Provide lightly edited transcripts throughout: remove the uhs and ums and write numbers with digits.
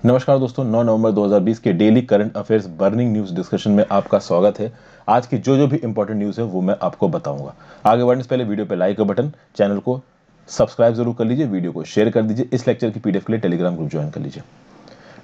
नमस्कार दोस्तों, 9 नवंबर 2020 के daily current affairs burning news discussion में आपका स्वागत है। आज की जो भी इंपॉर्टेंट न्यूज़ है वो मैं आपको बताऊंगा। आगे बढ़ने से पहले वीडियो पे लाइक का बटन, चैनल को सब्सक्राइब जरूर कर लीजिए, वीडियो को शेयर कर दीजिए। इस लेक्चर की पीडीएफ के लिए टेलीग्राम ग्रुप ज्वाइन कर लीजिए।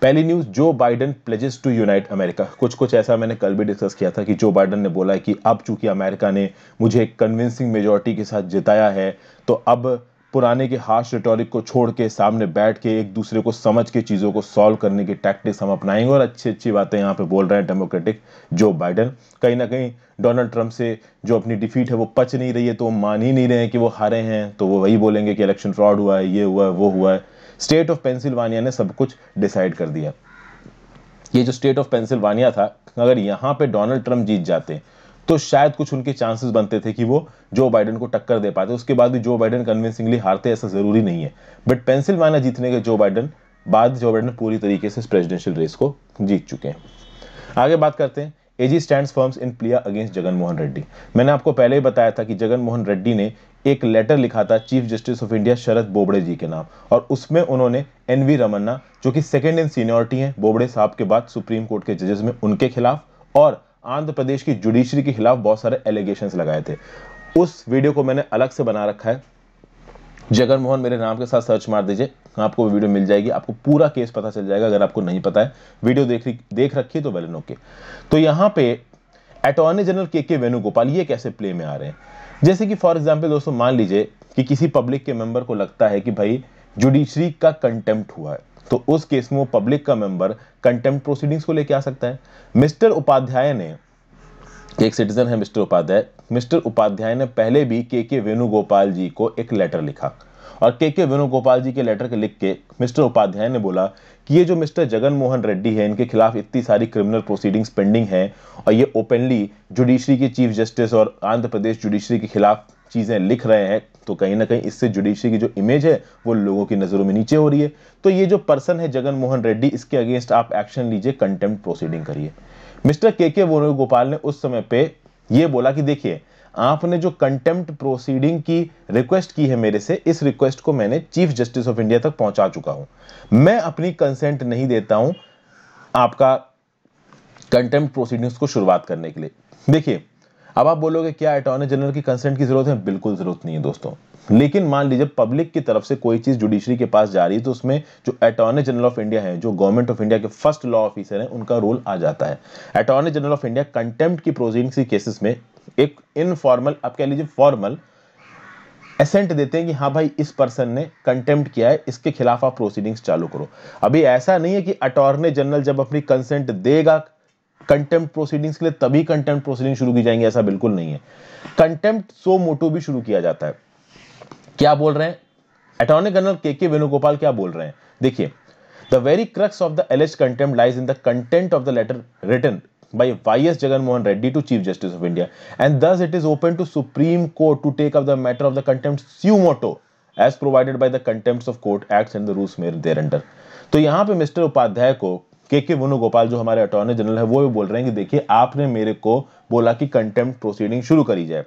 पहली news, Joe Biden pledges to unite America. कुछ ऐसा मैंने कल भी डिस्कस किया था कि जो बाइडेन ने बोला है कि अब चूंकि अमेरिका ने मुझे एक कन्विंसिंग मेजॉरिटी के साथ जिताया है, तो अब पुराने के हार्श रिटोरिक को छोड़ के सामने बैठ के एक दूसरे को समझ के चीज़ों को सॉल्व करने की टैक्टिक्स हम अपनाएंगे। और अच्छी अच्छी बातें यहाँ पे बोल रहे हैं डेमोक्रेटिक जो बाइडेन। कहीं ना कहीं डोनाल्ड ट्रंप से जो अपनी डिफीट है वो पच नहीं रही है, तो वो मान ही नहीं रहे हैं कि वो हारे हैं, तो वो वही बोलेंगे कि इलेक्शन फ्रॉड हुआ है, ये हुआ है, वो हुआ है। स्टेट ऑफ पेंसिल्वानिया ने सब कुछ डिसाइड कर दिया। ये जो स्टेट ऑफ पेंसिल्वानिया था, अगर यहाँ पे डोनाल्ड ट्रंप जीत जाते तो शायद कुछ उनके चांसेस बनते थे कि वो जो बाइडेन को टक्कर दे पाते। उसके बाद भी जो बाइडेन कन्विंसिंगली हारते, ऐसा जरूरी नहीं है। बट पेंसिल्वानिया जीतने के बाद जो बाइडेन पूरी तरीके से प्रेसिडेंशियल रेस को जीत चुके हैं। आगे बात करते हैं, AG stands firms in plea against Jagan Mohan Reddy. मैंने आपको पहले ही बताया था कि जगन मोहन रेड्डी ने एक लेटर लिखा था chief justice of India Sharad Bobde जी के नाम, और उसमें उन्होंने एनवी रमन्ना, जो कि सेकंड इन सीनियरिटी हैं बोबड़े साहब के बाद सुप्रीम कोर्ट के जजेस में, उनके खिलाफ और आंध्र प्रदेश की जुडिशरी के खिलाफ बहुत सारे एलिगेशंस लगाए थे। उस वीडियो को मैंने अलग से बना रखा है, जगन मोहन मेरे नाम के साथ सर्च मार दीजिए, आपको वीडियो मिल जाएगी, आपको पूरा केस पता चल जाएगा। अगर आपको नहीं पता है, वीडियो देख रखिए तो वेल एंड ओके। तो यहाँ पे अटॉर्नी जनरल के वेणुगोपाल ये कैसे प्ले में आ रहे हैं। जैसे कि फॉर एग्जांपल दोस्तों, मान लीजिए कि किसी पब्लिक के मेंबर को लगता है कि भाई जुडिशरी का कंटेम्प्ट हुआ है, तो उस केस में वो पब्लिक का मेंबर कंटेम्प्ट प्रोसीडिंग्स को लेके आ सकता है। मिस्टर उपाध्याय ने, एक सिटीजन है मिस्टर उपाध्याय ने पहले भी के वेणुगोपाल जी को एक लेटर लिखा, और के वेणुगोपाल जी के लेटर के लिख के मिस्टर उपाध्याय ने बोला कि ये जो मिस्टर जगन मोहन रेड्डी है, इनके खिलाफ इतनी सारी क्रिमिनल प्रोसीडिंग्स पेंडिंग है, और ये ओपनली जुडिशरी के चीफ जस्टिस और आंध्र प्रदेश जुडिशरी के खिलाफ चीजें लिख रहे हैं, तो कहीं ना कहीं इससे जुडिशरी की जो इमेज है वो लोगों की नजरों में नीचे हो रही है। तो ये जो पर्सन है जगन मोहन रेड्डी, इसके अगेंस्ट आप एक्शन लीजिए, कंटेम्प्ट प्रोसीडिंग करिए। मिस्टर के वेणुगोपाल ने उस समय पे ये बोला कि देखिए, आपने जो कंटेम्प्ट प्रोसीडिंग की रिक्वेस्ट की है मेरे से, इस रिक्वेस्ट को मैंने चीफ जस्टिस ऑफ इंडिया तक पहुंचा चुका हूं। मैं अपनी कंसेंट नहीं देता हूं आपका कंटेम्प्ट प्रोसीडिंग्स को शुरुआत करने के लिए। देखिए, अब आप बोलोगे क्या अटॉर्नी जनरल की कंसेंट की जरूरत है? बिल्कुल जरूरत नहीं है दोस्तों। लेकिन मान लीजिए पब्लिक की तरफ से कोई चीज जुडिशरी के पास जा रही है, तो उसमें जो अटॉर्नी जनरल ऑफ इंडिया है, जो गवर्नमेंट ऑफ इंडिया के फर्स्ट लॉ ऑफिसर है, उनका रोल आ जाता है। Attorney general of India contempt की प्रोसीडिंग्स के केसेस में एक इनफॉर्मल, आप कह लीजिए फॉर्मल एसेंट देते हैं कि हाँ भाई, इस पर्सन ने कंटेम्प्ट किया है, इसके खिलाफ आप प्रोसीडिंग्स चालू करो। अभी ऐसा नहीं है कि अटॉर्नी जनरल जब अपनी कंसेंट देगा कंटेम्प्ट प्रोसीडिंग्स के लिए तभी कंटेम्प्ट प्रोसीडिंग शुरू की जाएंगी, ऐसा बिल्कुल नहीं है। कंटेम्प्ट सो मोटो भी शुरू किया जाता है। क्या बोल रहे हैं अटॉर्नी जनरल के वेणुगोपाल? क्या बोल रहे हैं, देखिए, the very crux of the alleged contempt lies in the content of the letter written by YS Jagan Mohan Reddy to Chief Justice of India, and thus it is open to Supreme Court to take up the matter of the contempt suo motu as provided by the Contempts of Court Acts and the rules made thereunder। तो यहाँ पे mister Upadhyay को के वेणुगोपाल, जो हमारे attorney general है, वो भी बोल रहे हैं कि देखिए, आपने मेरे को बोला कि कंटेम्प्ट प्रोसीडिंग शुरू करी जाए,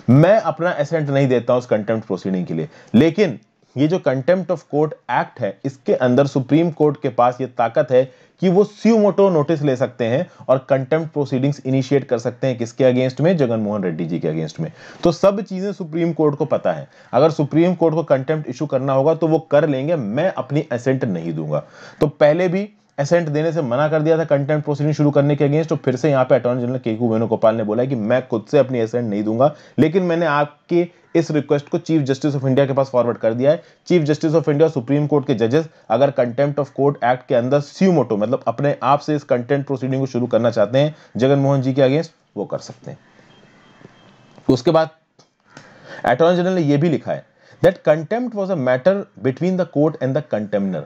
मैं अपना एसेंट नहीं देता हूं उस कंटेम्प्ट प्रोसीडिंग के लिए, लेकिन ये जो कंटेम्प्ट ऑफ कोर्ट एक्ट है, इसके अंदर सुप्रीम कोर्ट के पास ये ताकत है कि वो स्यू मोटो नोटिस ले सकते हैं और कंटेम्प्ट प्रोसीडिंग्स इनिशिएट कर सकते हैं। किसके अगेंस्ट में? जगन मोहन रेड्डी जी के अगेंस्ट में। तो सब चीजें सुप्रीम कोर्ट को पता है। अगर सुप्रीम कोर्ट को कंटेम्प्ट इशू करना होगा तो वो कर लेंगे, मैं अपनी एसेंट नहीं दूंगा। तो पहले भी एसेंट देने से मना कर दिया था कंटेम्प्ट प्रोसीडिंग शुरू करने के अगेंस्ट, तो फिर से यहाँ पे अटॉर्नी जनरल के वेणुगोपाल ने बोला कि मैं खुद से अपनी एसेंट नहीं दूंगा, लेकिन मैंने आपके इस रिक्वेस्ट को चीफ जस्टिस ऑफ इंडिया के पास फॉरवर्ड कर दिया है। Chief justice of India, supreme court के जजेस अगर कंटेम्प्ट ऑफ कोर्ट एक्ट के अंदर स्यू मोटो, मतलब अपने आप से इस कंटेम्प्ट प्रोसीडिंग को शुरू करना चाहते हैं जगन मोहन जी के अगेंस्ट, वो कर सकते हैं। उसके बाद अटॉर्नी जनरल ने यह भी लिखा है that contempt was a matter between the court and the contemnor,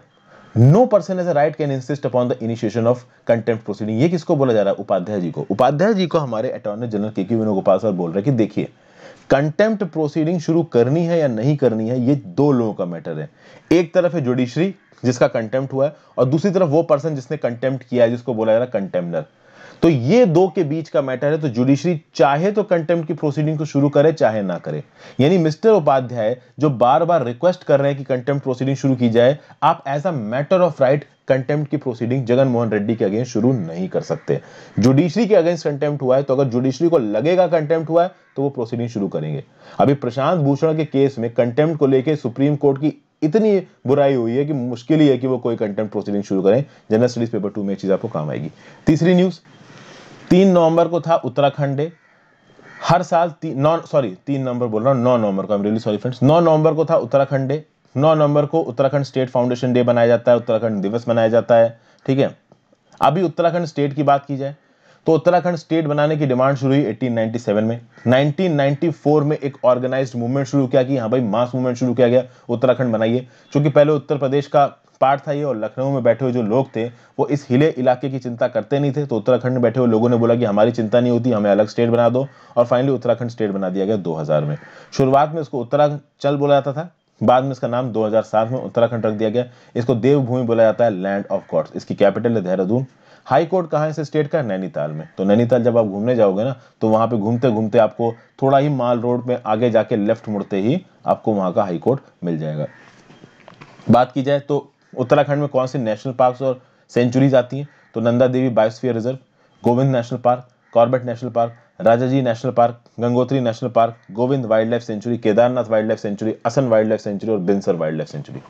no person as a right can insist upon the initiation of contempt proceeding. ये किसको बोला जा रहा है? उपाध्याय जी को। उपाध्याय जी को हमारे अटॉर्नी जनरल के वेणुगोपाल सर बोल रहे हैं कि देखिए, कंटेम्प्ट प्रोसीडिंग शुरू करनी है या नहीं करनी है, ये दो लोगों का मैटर है। एक तरफ है जुडिशरी जिसका कंटेम्प्ट हुआ है, और दूसरी तरफ वो पर्सन जिसने कंटेम्प्ट किया है, जिसको बोला जा रहा है कंटेम्नर। तो ये दो के बीच का मैटर है। तो जुडिशरी चाहे तो कंटेम्प्ट की प्रोसीडिंग को शुरू करे, चाहे ना करे। यानी मिस्टर उपाध्याय जो बार बार रिक्वेस्ट कर रहे हैं कि कंटेम्प्ट प्रोसीडिंग शुरू की जाए, आप as a matter of right contempt की प्रोसीडिंग जगन मोहन रेड्डी के अगेंस्ट शुरू नहीं कर सकते। जुडिशरी के अगेंस्ट कंटेम्प्ट हुआ है तो अगर जुडिशरी को लगेगा कंटेम्प्ट हुआ है तो वो प्रोसीडिंग शुरू करेंगे। अभी प्रशांत भूषण के केस में कंटेम्प्ट को लेकर सुप्रीम कोर्ट की इतनी बुराई हुई है कि मुश्किल ही है कि वो कोई कंटेम्प्ट प्रोसीडिंग शुरू करें। जनरल स्टडीज पेपर 2 में ये चीज आपको काम आएगी। तीसरी न्यूज, 3 नवंबर को था उत्तराखंड डे। हर साल 3 नवंबर बोल रहा हूं, 9 नवंबर को, I am really sorry friends, 9 नवंबर को था उत्तराखंड डे। 9 नवंबर को उत्तराखंड स्टेट फाउंडेशन डे मनाया जाता है, उत्तराखंड दिवस मनाया जाता है। ठीक है, अभी उत्तराखंड स्टेट की बात की जाए तो उत्तराखंड स्टेट बनाने की डिमांड शुरू हुई 1897 में। 1994 में एक ऑर्गेनाइज्ड मूवमेंट शुरू किया कि हाँ भाई मास मूवमेंट शुरू किया गया, उत्तराखंड बनाइए। क्योंकि पहले उत्तर प्रदेश का पार्ट था ये और लखनऊ में बैठे हुए जो लोग थे वो इस हिले इलाके की चिंता करते नहीं थे, तो उत्तराखंड में बैठे हुए लोगों ने बोला कि हमारी चिंता नहीं होती, हमें अलग स्टेट बना दो, और फाइनली उत्तराखंड स्टेट बना दिया गया 2000 में। शुरुआत में इसको उत्तरांचल बोला जाता था, बाद में इसका नाम 2007 में उत्तराखंड रख दिया गया। इसको देवभूमि बोला जाता है, लैंड ऑफ गॉड्स। इसकी कैपिटल है देहरादून। हाई कोर्ट कहाँ है इस स्टेट का? नैनीताल में। तो नैनीताल जब आप घूमने जाओगे ना तो वहां पे घूमते घूमते आपको थोड़ा ही माल रोड में आगे जाके लेफ्ट मुड़ते ही आपको वहां का हाई कोर्ट मिल जाएगा। बात की जाए तो उत्तराखंड में कौन से नेशनल पार्क्स और सेंचुरीज आती हैं, तो Nanda Devi Biosphere Reserve, Govind National Park, Corbett National Park, Rajaji National Park, Gangotri National Park, Govind Wildlife Sanctuary, Kedarnath Wildlife Sanctuary, Assam Wildlife Sanctuary और बिनसर वाइल्ड लाइफ सेंचुरी।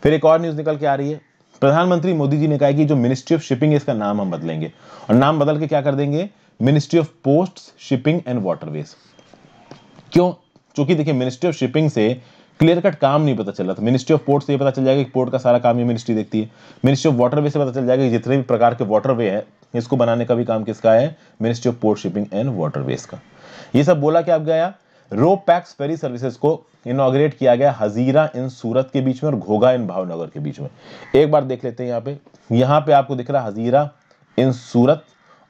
फिर एक और न्यूज निकल के आ रही है, प्रधानमंत्री मोदी जी ने कहा कि जो मिनिस्ट्री ऑफ शिपिंग है इसका नाम हम बदलेंगे, और नाम बदल के क्या कर देंगे? Ministry of posts, shipping and waterways. क्यों? क्योंकि देखिए मिनिस्ट्री ऑफ शिपिंग से क्लियर कट काम नहीं पता चल रहा था। मिनिस्ट्री ऑफ पोर्ट से ये पता चल जाएगा कि पोर्ट का सारा काम ये मिनिस्ट्री देखती है। मिनिस्ट्री ऑफ वाटरवे से पता चल जाएगा कि जितने भी प्रकार के वाटरवे है इसको बनाने का भी काम किसका है? Ministry of port, shipping and waterways का। ये सब बोला क्या गया? रो पैक्स फेरी सर्विसेज को इनॉग्रेट किया गया हजीरा इन सूरत के बीच में और घोघा इन भावनगर के बीच में। एक बार देख लेते हैं यहाँ पे आपको दिख रहा है हजीरा इन सूरत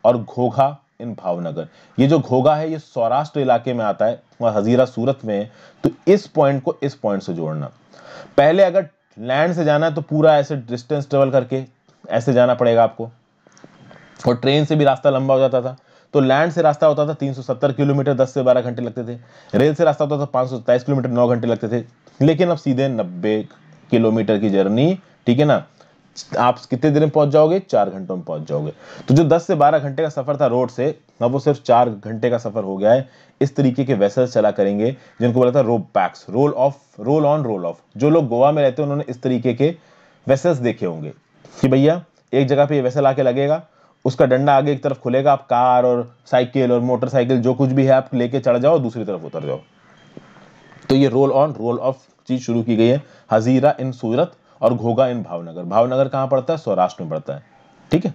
और घोघा इन भावनगर। ये जो घोघा है ये सौराष्ट्र इलाके में आता है और हजीरा सूरत में है। तो इस पॉइंट को इस पॉइंट से जोड़ना, पहले अगर लैंड से जाना है तो पूरा ऐसे डिस्टेंस ट्रेवल करके ऐसे जाना पड़ेगा आपको, और ट्रेन से भी रास्ता लंबा हो जाता था। तो लैंड से रास्ता होता था 370 किलोमीटर, 10 से 12 घंटे लगते थे। रेल से रास्ता होता था 527 किलोमीटर, 9 घंटे लगते थे। लेकिन अब सीधे 90 किलोमीटर की जर्नी, ठीक है ना, आप कितने देर में पहुंच जाओगे? 4 घंटों में पहुंच जाओगे। तो जो 10 से 12 घंटे का सफर था रोड से, अब वो सिर्फ 4 घंटे का सफर हो गया है। इस तरीके के वेसल्स चला करेंगे जिनको बोला था ro pax, roll on roll off. जो लोग गोवा में रहते हैं उन्होंने इस तरीके के वेसल्स देखे होंगे कि भैया एक जगह पे ये वेसल आके लगेगा, उसका डंडा आगे एक तरफ खुलेगा, आप कार और साइकिल और मोटरसाइकिल जो कुछ भी है आप लेके चढ़ जाओ, दूसरी तरफ उतर जाओ। तो ये रोल ऑन रोल ऑफ चीज शुरू की गई है हजीरा इन सूरत और घोघा इन भावनगर। भावनगर कहां पड़ता है? सौराष्ट्र में पड़ता है। ठीक है,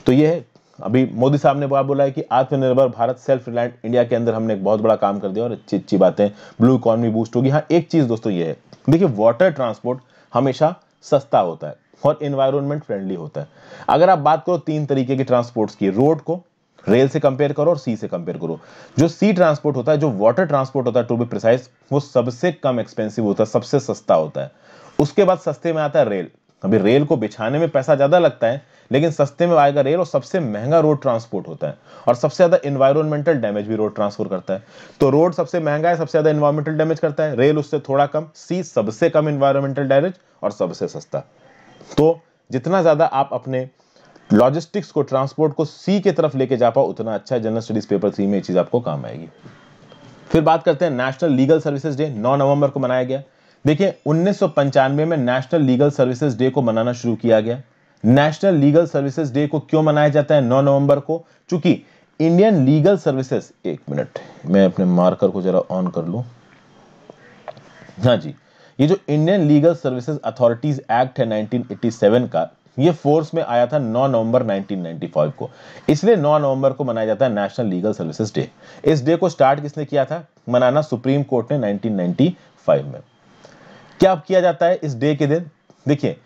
तो ये है। अभी मोदी साहब ने बोला है कि आत्मनिर्भर भारत, सेल्फ रिलायंट इंडिया के अंदर हमने एक बहुत बड़ा काम कर दिया और अच्छी अच्छी बातें, ब्लू इकोनॉमी बूस्ट होगी। हाँ, एक चीज दोस्तों ये है, देखिए वाटर ट्रांसपोर्ट हमेशा सस्ता होता है और एनवायरमेंट फ्रेंडली होता है। अगर आप बात करो 3 तरीके के ट्रांसपोर्ट्स की, रोड को रेल से कंपेयर करो और सी से कंपेयर करो। जो सी ट्रांसपोर्ट होता है, जो वाटर ट्रांसपोर्ट होता है टू बी प्रिसाइज, वो सबसे कम एक्सपेंसिव होता है, सबसे सस्ता होता है। उसके बाद सस्ते में आता है रेल। अभी रेल को बिछाने में पैसा ज्यादा लगता है लेकिन सस्ते में आएगा रेल, और सबसे महंगा रोड ट्रांसपोर्ट होता है और सबसे ज्यादा एनवायरमेंटल डैमेज भी रोड ट्रांसपोर्ट करता है। तो रोड सबसे महंगा है, सबसे ज्यादा एनवायरमेंटल डैमेज करता है, रेल उससे थोड़ा कम, सी सबसे कम एनवायरमेंटल डैमेज और सबसे सस्ता। तो जितना ज्यादा आप अपने लॉजिस्टिक्स को, ट्रांसपोर्ट को सी के तरफ लेके जा पाओ उतना अच्छा है। जनरल स्टडीज पेपर 3 में ये चीज आपको काम आएगी। फिर बात करते हैं नेशनल लीगल सर्विसेज डे, 9 नवंबर को मनाया गया। देखिए 1995 में नेशनल लीगल सर्विसेज डे को मनाना शुरू किया गया। नेशनल लीगल सर्विसेज डे को क्यों मनाया जाता है 9 नवंबर को? क्योंकि इंडियन लीगल सर्विसेज, एक मिनट मैं अपने मार्कर को जरा ऑन कर लूं। हाँ जी, ये जो Indian legal services authorities act है 1987 का, ये फोर्स में आया था 9 नवंबर 1995 को, इसलिए 9 नवंबर को मनाया जाता है नेशनल लीगल सर्विसेज डे। इस डे को स्टार्ट किसने किया था मनाना? सुप्रीम कोर्ट ने 1995 में। क्या किया जाता है इस डे के दिन? देखिए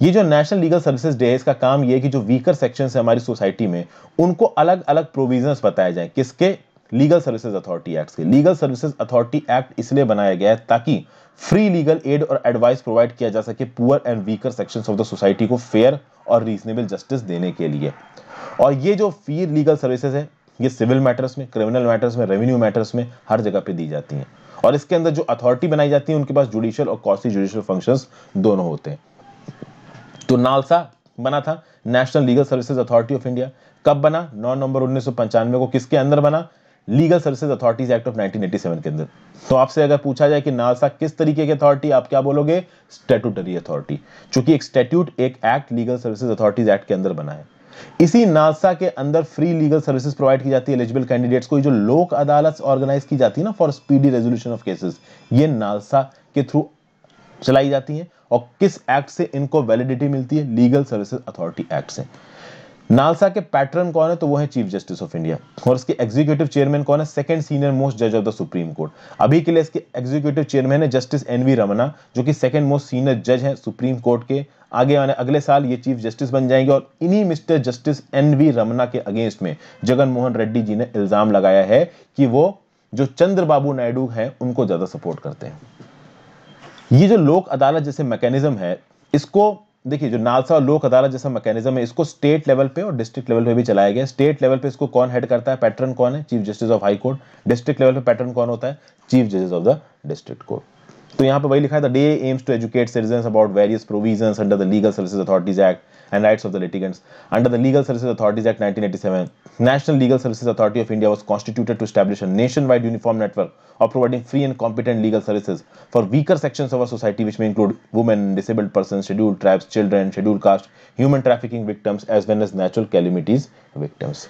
ये जो नेशनल लीगल सर्विसेज डे है, इसका काम ये है कि जो वीकर सेक्शंस है हमारी सोसाइटी में, उनको अलग अलग प्रोविजंस बताए जाएं। किसके? लीगल सर्विसेज अथॉरिटी एक्ट के। लीगल सर्विसेज अथॉरिटी एक्ट इसलिए बनाया गया है ताकि फ्री लीगल एड और एडवाइस प्रोवाइड किया जा सके poor and weaker sections of the society को फेयर और रीजनेबल जस्टिस देने के लिए। और ये जो फ्री लीगल सर्विसेज है ये सिविल मैटर्स में, क्रिमिनल मैटर्स में, रेवेन्यू मैटर्स में हर जगह पे दी जाती हैं। और इसके अंदर जो अथॉरिटी बनाई जाती है उनके पास जुडिशियल और क्वासी जुडिशियल फंक्शंस दोनों होते हैं। तो नालसा बना था national legal services authority of India. कब बना? 9 नवंबर 1995 को। किसके अंदर बना? Legal services authorities act of 1987 के अंदर। तो आपसे अगर पूछा जाए कि नालसा किस तरीके की अथॉरिटी, आप क्या बोलोगे? स्टैट्यूटरी अथॉरिटी, क्योंकि एक स्टैट्यूट एक act legal services authorities act के अंदर बना है। इसी नालसा के अंदर फ्री लीगल सर्विसेज प्रोवाइड की जाती है एलिजिबल कैंडिडेट्स को। जो लोक अदालत ऑर्गेनाइज की जाती है ना for speedy resolution of cases, ये नालसा के थ्रू चलाई जाती है। और किस एक्ट से इनको वैलिडिटी मिलती है? लीगल सर्विसेज अथॉरिटी एक्ट से। नालसा के पैटर्न कौन है? तो वो है चीफ जस्टिस ऑफ इंडिया। और इसके एग्जीक्यूटिव चेयरमैन कौन है? सेकंड सीनियर मोस्ट जज ऑफ द सुप्रीम कोर्ट। अभी के लिए इसके एग्जीक्यूटिव चेयरमैन है जस्टिस एनवी रमना, जो कि सेकंड मोस्ट सीनियर जज है सुप्रीम कोर्ट के। आगे आने अगले साल ये चीफ जस्टिस बन जाएंगे। और इन्हीं मिस्टर जस्टिस एनवी रमना के अगेंस्ट में जगन मोहन रेड्डी जी ने इल्जाम लगाया है कि वो जो चंद्रबाबू नायडू हैं उनको ज्यादा सपोर्ट करते हैं। ये जो लोक अदालत जैसे मैकेनिज्म है, इसको देखिए, जो नालसा और लोक अदालत जैसा मैकेनिज्म है, इसको स्टेट लेवल पे और डिस्ट्रिक्ट लेवल पे भी चलाया गया। स्टेट लेवल पे इसको कौन हेड करता है? पैटर्न कौन है? Chief justice of high court. District level पे पैटर्न कौन होता है? चीफ जजेस ऑफ द डिस्ट्रिक्ट कोर्ट। तो यहाँ पे वही लिखा है, the day aims to educate citizens about various provisions under the legal services authorities act and rights of the litigants under the Legal Services Authorities Act 1987. National Legal Services Authority of India was constituted to establish a nationwide uniform network of providing free and competent legal services for weaker sections of our society, which may include women, disabled persons, scheduled tribes, children, scheduled caste, human trafficking victims, as well as natural calamities victims.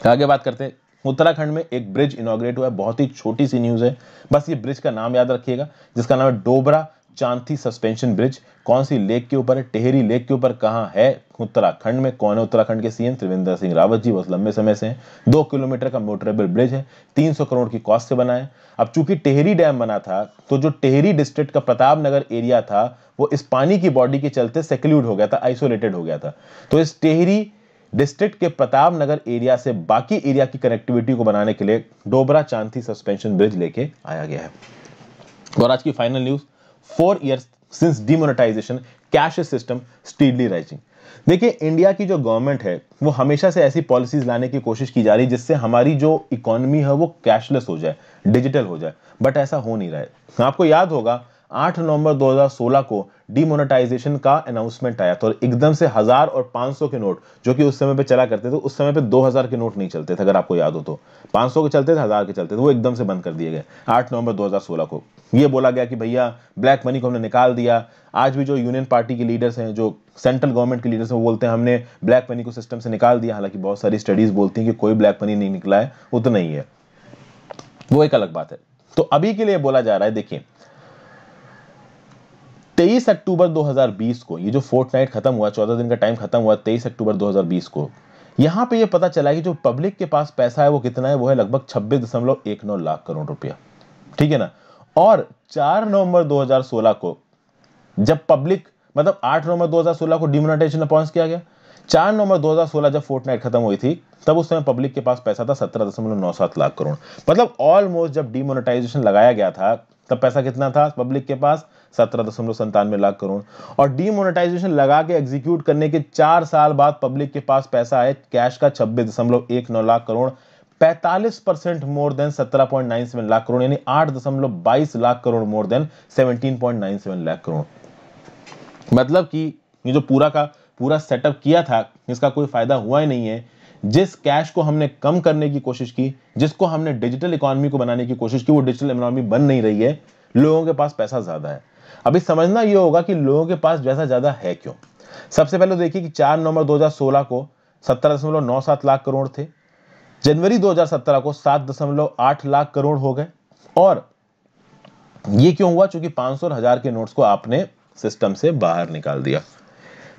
आगे बात करते हैं, उत्तराखंड में एक bridge inaugurate हुआ है। बहुत ही छोटी सी न्यूज है, बस ये ब्रिज का नाम याद रखिएगा, जिसका नाम है डोबरा चांथी सस्पेंशन ब्रिज। कौन सी लेक के ऊपर है? टेहरी लेक के ऊपर। कहां है? उत्तराखंड में। कौन है उत्तराखंड के सीएम? त्रिवेंद्र सिंह रावत जी, बहुत लंबे समय से हैं। 2 किलोमीटर का मोटरेबल ब्रिज है, 300 करोड़ की कॉस्ट से बना है। अब चूंकि टेहरी डैम बना था, तो जो टेहरी डिस्ट्रिक्ट का प्रताप नगर एरिया था, वो इस पानी की बॉडी के चलते सेक्लूड हो गया था, आइसोलेटेड हो गया था। तो इस टेहरी डिस्ट्रिक्ट के प्रताप नगर एरिया से बाकी एरिया की कनेक्टिविटी को बनाने के लिए डोबरा चांथी सस्पेंशन ब्रिज लेके आया गया है। और आज की final news, 4 years since demonetization, cashless system steadily rising। देखिए, इंडिया की जो गवर्नमेंट है वो हमेशा से ऐसी पॉलिसीज लाने की कोशिश की जा रही है जिससे हमारी जो इकोनॉमी है वो कैशलेस हो जाए, डिजिटल हो जाए, बट ऐसा हो नहीं रहा है। आपको याद होगा 8 नवंबर 2016 को डिमोनेटाइजेशन का अनाउंसमेंट आया था और एकदम से 1000 और 500 के नोट, जो कि उस समय पे चला करते थे, उस समय पे 2000 के नोट नहीं चलते थे, अगर आपको याद हो तो 500 के चलते थे, 1000 के चलते थे, वो एकदम से बंद कर दिए गए 8 नवंबर 2016 को। ये बोला गया कि भैया ब्लैक मनी को हमने निकाल दिया। आज भी जो यूनियन पार्टी के लीडर्स हैं, जो सेंट्रल गवर्नमेंट के लीडर्स हैं, वो बोलते हैं हमने ब्लैक मनी को सिस्टम से निकाल दिया। हालांकि बहुत सारी स्टडीज बोलती हैं कि कोई ब्लैक मनी नहीं निकला है, उतना ही है, वो एक अलग बात है। तो अभी के लिए बोला जा रहा है, देखिए 23 अक्टूबर 2020 को ये जो फोर्टनाइट खत्म हुआ, 14 दिन का टाइम खत्म हुआ 23 अक्टूबर 2020 को, यहां पे ये पता चला कि जो पब्लिक के पास पैसा है वो कितना है? वो है लगभग 26.19 लाख करोड़ रुपया, ठीक है ना। और 4 नवंबर 2016 को जब पब्लिक, मतलब 8 नवंबर 2016 को डिमोनेटाइजेशन अनाउंस किया गया, 4 नवंबर 2016 जब फोर्टनाइट खत्म हुई थी, तब उस समय पब्लिक के पास पैसा था 17.97 लाख करोड़। मतलब ऑलमोस्ट जब डिमोनेटाइजेशन लगाया गया था तब पैसा कितना था पब्लिक के पास? 17.97 लाख करोड़। और डिमोनेटाइजेशन लगा के एग्जीक्यूट करने के 4 साल बाद पब्लिक के पास पैसा है कैश का 26.19 लाख करोड़, 45% मोर देन 17.97 लाख करोड़, यानी 8.22 लाख करोड़ मोर देन 17.97 लाख करोड़। मतलब कि ये जो पूरा का पूरा सेटअप किया था, इसका कोई फायदा हुआ ही नहीं है। जिस कैश को हमने कम करने की कोशिश की, जिसको हमने डिजिटल इकोनॉमी को बनाने की कोशिश की, वो डिजिटल इकोनॉमी बन नहीं रही है। लोगों के पास पैसा ज्यादा है। अभी समझना ये होगा कि लोगों के पास पैसा ज्यादा है क्यों। सबसे पहले देखिए कि 4 नवंबर 2016 को 17.97 लाख करोड़ थे, जनवरी 2017 को 7.8 लाख करोड़ हो गए। और ये क्यों हुआ? क्योंकि 500 और 1000 के नोट्स को आपने सिस्टम से बाहर निकाल दिया।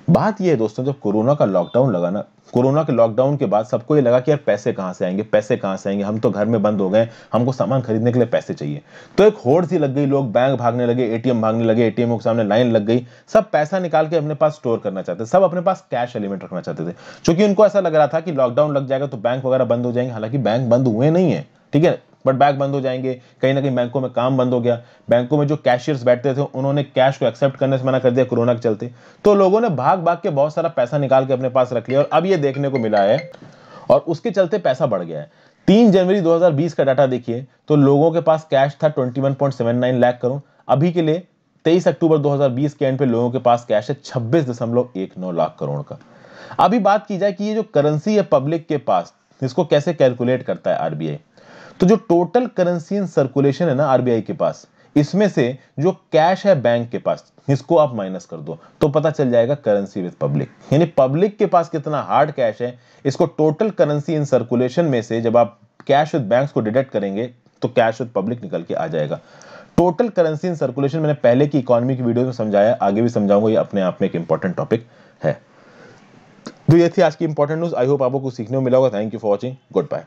बात यह है दोस्तों, जब कोरोना का लॉकडाउन लगा ना, कोरोना के लॉकडाउन के बाद सबको ये लगा कि यार पैसे कहां से आएंगे, पैसे कहां से आएंगे, हम तो घर में बंद हो गए, हमको सामान खरीदने के लिए पैसे चाहिए। तो एक होड़ सी लग गई, लोग बैंक भागने लगे, एटीएम भागने लगे, एटीएम के सामने लाइन लग गई, सब पैसा निकाल के अपने पास स्टोर करना चाहते थे, सब अपने पास कैश एलिमेंट रखना चाहते थे, क्योंकि उनको ऐसा लग रहा था कि लॉकडाउन लग जाएगा तो बैंक वगैरह बंद हो जाएंगे। हालांकि बैंक बंद हुए नहीं है, ठीक है, बट बैंक बंद हो जाएंगे, कहीं ना कहीं बैंकों में काम बंद हो गया। बैंकों में जो कैशियर्स बैठते थे उन्होंने कैश को एक्सेप्ट करने से मना कर दिया कोरोना के चलते। तो लोगों ने भाग भाग के बहुत सारा पैसा निकाल के अपने पास रख लिया और अब ये देखने को मिला है, और उसके चलते पैसा बढ़ गया है। 3 जनवरी 2020 का डाटा देखिए तो लोगों के पास कैश था 21.79 लाख करोड़। अभी के लिए 23 अक्टूबर 2020 के एंड पे लोगों के पास कैश है 26.19 लाख करोड़ का। अभी बात की जाए कि ये जो करेंसी है पब्लिक के पास, इसको कैसे कैलकुलेट करता है आरबीआई। तो जो टोटल करेंसी इन सर्कुलेशन है ना आरबीआई के पास, इसमें से जो कैश है बैंक के पास, इसको आप माइनस कर दो तो पता चल जाएगा करेंसी विद पब्लिक। यानी पब्लिक के पास कितना हार्ड कैश है, इसको टोटल करेंसी इन सर्कुलेशन में से जब आप कैश विद बैंक्स को डिडक्ट करेंगे तो कैश विद पब्लिक निकल के आ जाएगा। टोटल करेंसी इन सर्कुलेशन मैंने पहले की इकोनॉमी की वीडियो में समझाया, आगे भी समझाऊंगा, ये अपने आप में एक इंपॉर्टेंट टॉपिक है। तो ये थी आज की इंपॉर्टेंट न्यूज। आई होप आपको कुछ सीखने को मिला होगा। Thank you for watching, good bye.